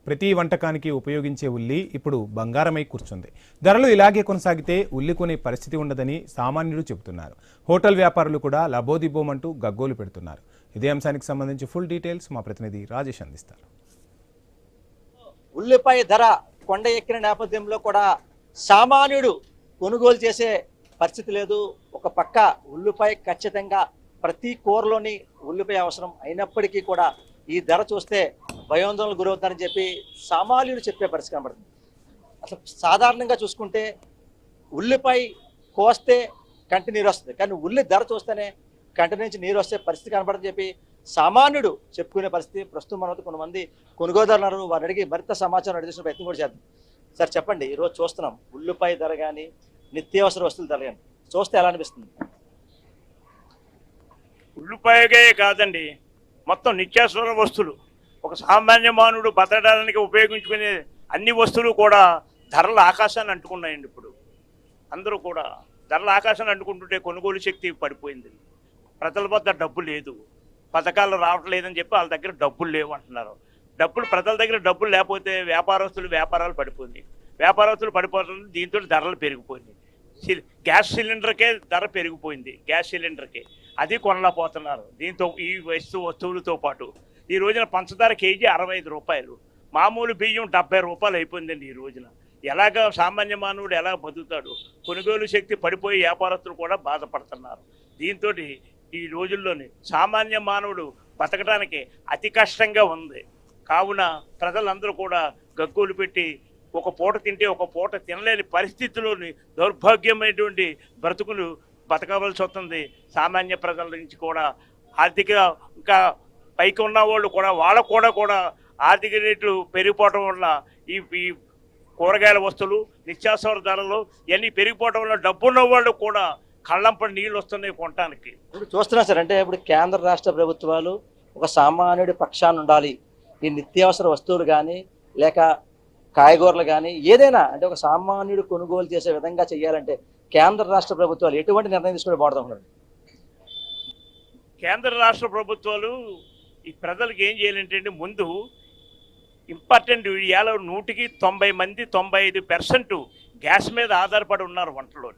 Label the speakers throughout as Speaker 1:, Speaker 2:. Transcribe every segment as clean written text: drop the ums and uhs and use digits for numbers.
Speaker 1: ప్రతి వంటకానికి ఉపయోగించే ఉల్లి ఇప్పుడు బంగారమై కూర్చుంది. ధరలు ఇలాగే కొనసాగితే ఉల్లి కొనే పరిస్థితి ఉండదని సామాన్యులు చెబుతున్నారు. హోటల్ వ్యాపారులు కూడా లబోదిబోమంటూ గగ్గోలు పెడుతున్నారు. ఇదే అంశానికి సంబంధించి ఫుల్ డీటెయిల్స్ మా ప్రతినిధి రాజేష్ అందిస్తారు.
Speaker 2: ఉల్లిపాయ ధర కొండ ఎక్కిన నేపథ్యంలో కూడా సామాన్యుడు కొనుగోలు చేసే పరిస్థితి లేదు. ఒక పక్క ఉల్లిపాయ ఖచ్చితంగా ప్రతి కూరలోని ఉల్లిపాయ అవసరం అయినప్పటికీ కూడా ఈ ధర చూస్తే భయాందోళనకు గురవుతారని చెప్పి సామాన్యుడు చెప్పే పరిస్థితి కనబడుతుంది. అసలు సాధారణంగా చూసుకుంటే ఉల్లిపాయ కోస్తే కంటి నీరు వస్తుంది, కానీ ఉల్లి ధర చూస్తేనే కంటి నుంచి నీరు వస్తే పరిస్థితి కనబడదని చెప్పి సామాన్యుడు చెప్పుకునే పరిస్థితి. ప్రస్తుతం మనతో కొంతమంది కొనుగోదారులు వారిని అడిగి మరింత సమాచారం అడిగిన ప్రయత్నం కూడా చేద్దాం. సార్ చెప్పండి, ఈరోజు చూస్తున్నాం ఉల్లిపాయ ధర కానీ నిత్యావసర వస్తువుల ధర కానీ చూస్తే ఎలా అనిపిస్తుంది?
Speaker 3: ఉల్లిపాయకే కాదండి, మొత్తం నిత్యావసర వస్తువులు, ఒక సామాన్య మానవుడు బతకడానికి ఉపయోగించుకునే అన్ని వస్తువులు కూడా ధరల ఆకాశాన్ని అంటుకున్నాయండి. ఇప్పుడు అందరూ కూడా ధరల ఆకాశాన్ని అంటుకుంటుంటే కొనుగోలు శక్తి పడిపోయింది. ప్రజల వద్ద డబ్బు లేదు, పథకాలు రావట్లేదని చెప్పి వాళ్ళ దగ్గర డబ్బులు లేవు అంటున్నారు. ప్రజల దగ్గర డబ్బులు లేకపోతే వ్యాపారాలు పడిపోయింది. వ్యాపారస్తులు పడిపోతుంది, దీంతో ధరలు పెరిగిపోయింది. గ్యాస్ సిలిండర్కే ధర పెరిగిపోయింది. గ్యాస్ సిలిండర్కే అది కొనలేకపోతున్నారు. దీంతో ఈ వస్తువులతో పాటు ఈ రోజున పంచదార కేజీ 65 రూపాయలు, మామూలు బియ్యం 70 రూపాయలు అయిపోయిందండి. ఈ రోజున ఎలాగ సామాన్య మానవుడు ఎలా బతుకుతాడు? కొనుగోలు శక్తి పడిపోయి వ్యాపారస్తులు కూడా బాధపడుతున్నారు. దీంతో ఈ రోజుల్లోని సామాన్య మానవుడు బతకడానికి అతి కష్టంగా ఉంది. కావున ప్రజలందరూ కూడా గగ్గోలు పెట్టి ఒక పూట తింటే ఒక పూట తినలేని పరిస్థితుల్లోని దౌర్భాగ్యమైనటువంటి బ్రతుకులు బతకవలసి వస్తుంది. సామాన్య ప్రజల నుంచి కూడా ఆర్థిక ఇంకా పైకి ఉన్న వాళ్ళు కూడా వాళ్ళకు కూడా ఆర్థిక రేట్లు పెరిగిపోవడం వల్ల ఈ కూరగాయల వస్తువులు నిత్యావసర ధరలు ఇవన్నీ పెరిగిపోవడం వల్ల డబ్బున్న వాళ్ళు కూడా కళ్ళంపడి నీళ్ళు వస్తున్నాయి కొనడానికి.
Speaker 2: ఇప్పుడు చూస్తున్నా సార్, అంటే ఇప్పుడు కేంద్ర రాష్ట్ర ప్రభుత్వాలు ఒక సామాన్యుడి పక్షాన ఉండాలి. ఈ నిత్యావసర వస్తువులు కానీ లేక కాయగూరలు కానీ ఏదైనా అంటే ఒక సామాన్యుడు కొనుగోలు చేసే విధంగా చేయాలంటే కేంద్ర రాష్ట్ర ప్రభుత్వాలు ఎటువంటి నిర్ణయం తీసుకుని బాగుంటుంది?
Speaker 3: కేంద్ర రాష్ట్ర ప్రభుత్వాలు ఈ ప్రజలకు ఏం చేయాలంటే ముందు ఇంపార్టెంట్, ఇవాళ 100కి 90 మంది 95% గ్యాస్ మీద ఆధారపడి ఉన్నారు వంటలో.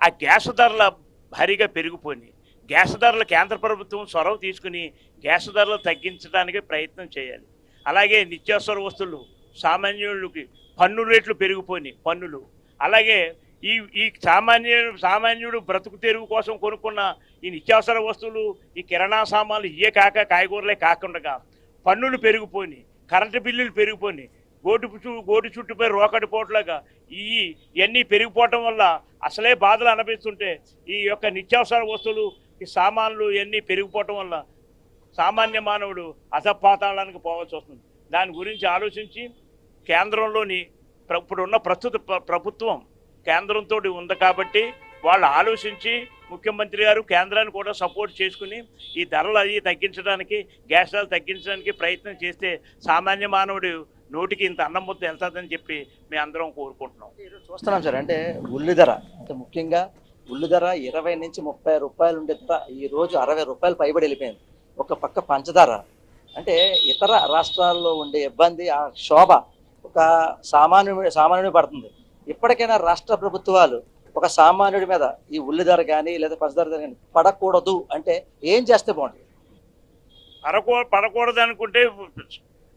Speaker 3: ఆ గ్యాస్ ధరల భారీగా పెరిగిపోయినాయి. గ్యాస్ ధరలు కేంద్ర ప్రభుత్వం చొరవ తీసుకుని గ్యాస్ ధరలు తగ్గించడానికి ప్రయత్నం చేయాలి. అలాగే నిత్యావసర వస్తువులు సామాన్యులకి పన్ను రేట్లు పెరిగిపోయినాయి, పన్నులు. అలాగే ఈ సామాన్యుడు బ్రతుకు తెరువు కోసం కొనుక్కున్న ఈ నిత్యావసర వస్తువులు, ఈ కిరాణా సామాన్లు ఇవే కాక కాయగూరలే కాకుండా పన్నులు పెరిగిపోయినాయి, కరెంటు బిల్లులు పెరిగిపోయినాయి, గోటి చుట్టుపై రోకటి పోట్లాగా ఇవన్నీ పెరిగిపోవటం వల్ల అసలే బాధలు అనిపిస్తుంటే ఈ యొక్క నిత్యావసర వస్తువులు ఈ సామాన్లు ఇవన్నీ పెరిగిపోవటం వల్ల సామాన్య మానవుడు అధపాతాళానికి పోవాల్సి వస్తుంది. దాని గురించి ఆలోచించి కేంద్రంలోని ఇప్పుడున్న ప్రస్తుత ప్రభుత్వం కేంద్రంతో ఉంది కాబట్టి వాళ్ళు ఆలోచించి ముఖ్యమంత్రి గారు కేంద్రాన్ని కూడా సపోర్ట్ చేసుకుని ఈ ధరలు అవి తగ్గించడానికి, గ్యాస్ ధరలు తగ్గించడానికి ప్రయత్నం చేస్తే సామాన్య మానవుడు నోటికి ఇంత అన్నం ముద్ద వెళ్తుందని చెప్పి మేము అందరం కోరుకుంటున్నాం.
Speaker 2: చూస్తున్నాం సార్, అంటే ఉల్లి ధర, అంటే ముఖ్యంగా ఉల్లి ధర 20 నుంచి 30 రూపాయలు ఉండే ధర ఈ రోజు 60 రూపాయలు పైబడి వెళ్ళిపోయింది. ఒక పక్క పంచదార, అంటే ఇతర రాష్ట్రాల్లో ఉండే ఇబ్బంది, ఆ శోభ ఒక సామాన్యుడి పడుతుంది. ఇప్పటికైనా రాష్ట్ర ప్రభుత్వాలు ఒక సామాన్యుడి మీద ఈ ఉల్లి ధర కానీ లేదా పంచదార ధర కానీ పడకూడదు అంటే ఏం చేస్తే బాగుంటుంది?
Speaker 3: పడకూడదు అనుకుంటే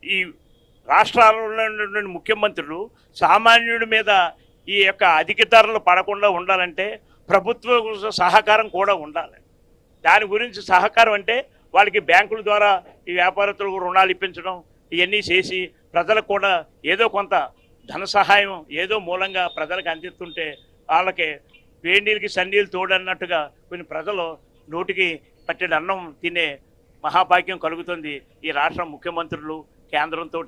Speaker 3: ఈ రాష్ట్రాలలో ముఖ్యమంత్రులు సామాన్యుడి మీద ఈ యొక్క అధిక ధరలు పడకుండా ఉండాలంటే ప్రభుత్వ సహకారం కూడా ఉండాలి. దాని గురించి సహకారం అంటే వాళ్ళకి బ్యాంకుల ద్వారా ఈ వ్యాపారస్తులకు రుణాలు ఇప్పించడం, ఇవన్నీ చేసి ప్రజలకు కూడా ఏదో కొంత ధన సహాయం ఏదో మూలంగా ప్రజలకు అందిస్తుంటే వాళ్ళకి వేడినీళ్ళకి సన్నీళ్ళు తోడన్నట్టుగా కొన్ని ప్రజలు నోటికి పట్టెడు అన్నం తినే మహాభాగ్యం కలుగుతుంది. ఈ రాష్ట్ర ముఖ్యమంత్రులు కేంద్రంతో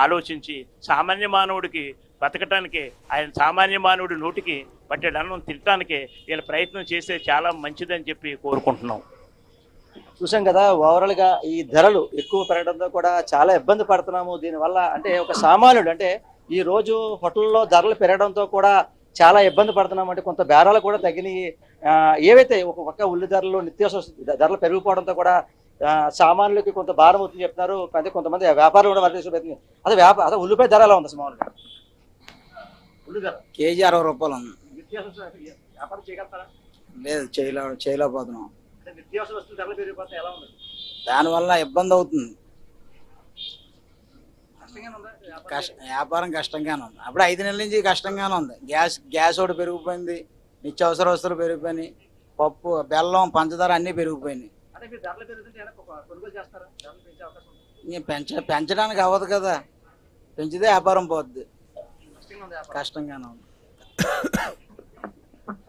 Speaker 3: ఆలోచించి సామాన్య మానవుడికి బతకటానికి, ఆయన సామాన్య మానవుడి నోటికి పట్టెడు అన్నం తినటానికి వీళ్ళ ప్రయత్నం చేస్తే చాలా మంచిదని చెప్పి కోరుకుంటున్నాం.
Speaker 2: చూసాం కదా, ఓవరాల్గా ఈ ధరలు ఎక్కువ పెరగడంతో కూడా చాలా ఇబ్బంది పడుతున్నాము. దీనివల్ల అంటే ఒక సామాన్యుడు, అంటే ఈ రోజు హోటల్లో ధరలు పెరగడంతో కూడా చాలా ఇబ్బంది పడుతున్నాం. అంటే కొంత బేరాలు కూడా తగ్గినాయి. ఏవైతే ఒక పక్క ఉల్లి ధరలు నిత్యావసర ధరలు పెరిగిపోవడంతో కూడా సామాన్యులకి కొంత భారం అవుతుంది చెప్తున్నారు. అంటే కొంతమంది వ్యాపారులు కూడా వర్తించబోతుంది. అదే ఉల్లిపాయ ధర ఎలా ఉంది మామూలుగా? ఉల్లి ధర
Speaker 4: కేజీ 60 రూపాయలు ఉంది.
Speaker 2: నిత్యావసర వ్యాపారం చేయగలుగుతారా?
Speaker 4: లేదు, చేయలేకపోతున్నాం.
Speaker 2: అంటే నిత్యావసర వస్తువులు ధరలు పెరిగిపోతే ఎలా ఉంది?
Speaker 4: దానివల్ల ఇబ్బంది అవుతుంది.
Speaker 2: కష్టంగానే ఉందా వ్యాపారం?
Speaker 4: వ్యాపారం కష్టంగానే ఉంది. అప్పుడు 5 నెలల నుంచి కష్టంగానే ఉంది. గ్యాస్ ఒకటి పెరిగిపోయింది, నిత్యావసర వస్తువులు పెరిగిపోయినాయి, పప్పు, బెల్లం, పంచదార అన్నీ పెరిగిపోయినాయి.
Speaker 2: అంటే మీరు ధరలు పెరుగుతుంటే ఏమైనా కొనుగోలు చేస్తారా? ధరలు పెంచే అవకాశం ఉంది?
Speaker 4: ఇంక పెంచడానికి అవ్వదు కదా, పెంచితే వ్యాపారం పోద్ది.
Speaker 2: కష్టంగా ఉంది వ్యాపారం.
Speaker 4: కష్టంగానే ఉంది.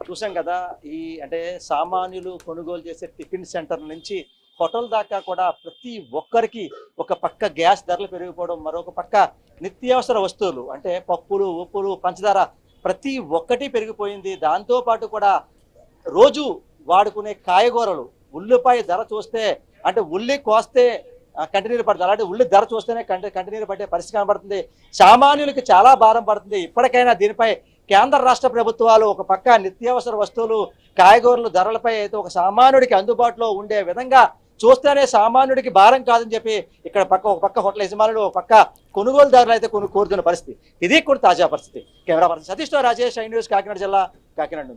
Speaker 2: చూసాం కదా, ఈ అంటే సామాన్యులు కొనుగోలు చేసే టిఫిన్ సెంటర్ నుంచి హోటల్ దాకా కూడా ప్రతి ఒక్కరికి ఒక పక్క గ్యాస్ ధరలు పెరిగిపోవడం, మరొక పక్క నిత్యావసర వస్తువులు అంటే పప్పులు, ఉప్పులు, పంచదార ప్రతి ఒక్కటి పెరిగిపోయింది. దాంతో పాటు కూడా రోజు వాడుకునే కాయగూరలు, ఉల్లిపాయ ధర చూస్తే అంటే ఉల్లి కోస్తే కంటినీరు పడుతుంది, అలాంటి ఉల్లి ధర చూస్తేనే కంటినీరు పట్టే పరిస్థితి కనబడుతుంది. సామాన్యులకి చాలా భారం పడుతుంది. ఇప్పటికైనా దీనిపై కేంద్ర రాష్ట్ర ప్రభుత్వాలు ఒక పక్క నిత్యావసర వస్తువులు, కాయగూరల ధరలపై అయితే ఒక సామాన్యుడికి అందుబాటులో ఉండే విధంగా చూస్తేనే సామాన్యుడికి భారం కాదని చెప్పి ఇక్కడ ఒక పక్క హోటల్ యజమానులు, ఒక పక్క కొనుగోలుదారులు అయితే కోరుతున్న పరిస్థితి. ఇది కూడా తాజా పరిస్థితి. కెమెరా పర్సన్ సతీష్తో రాజేష్, ఐ న్యూస్, కాకినాడ జిల్లా, కాకినాడ.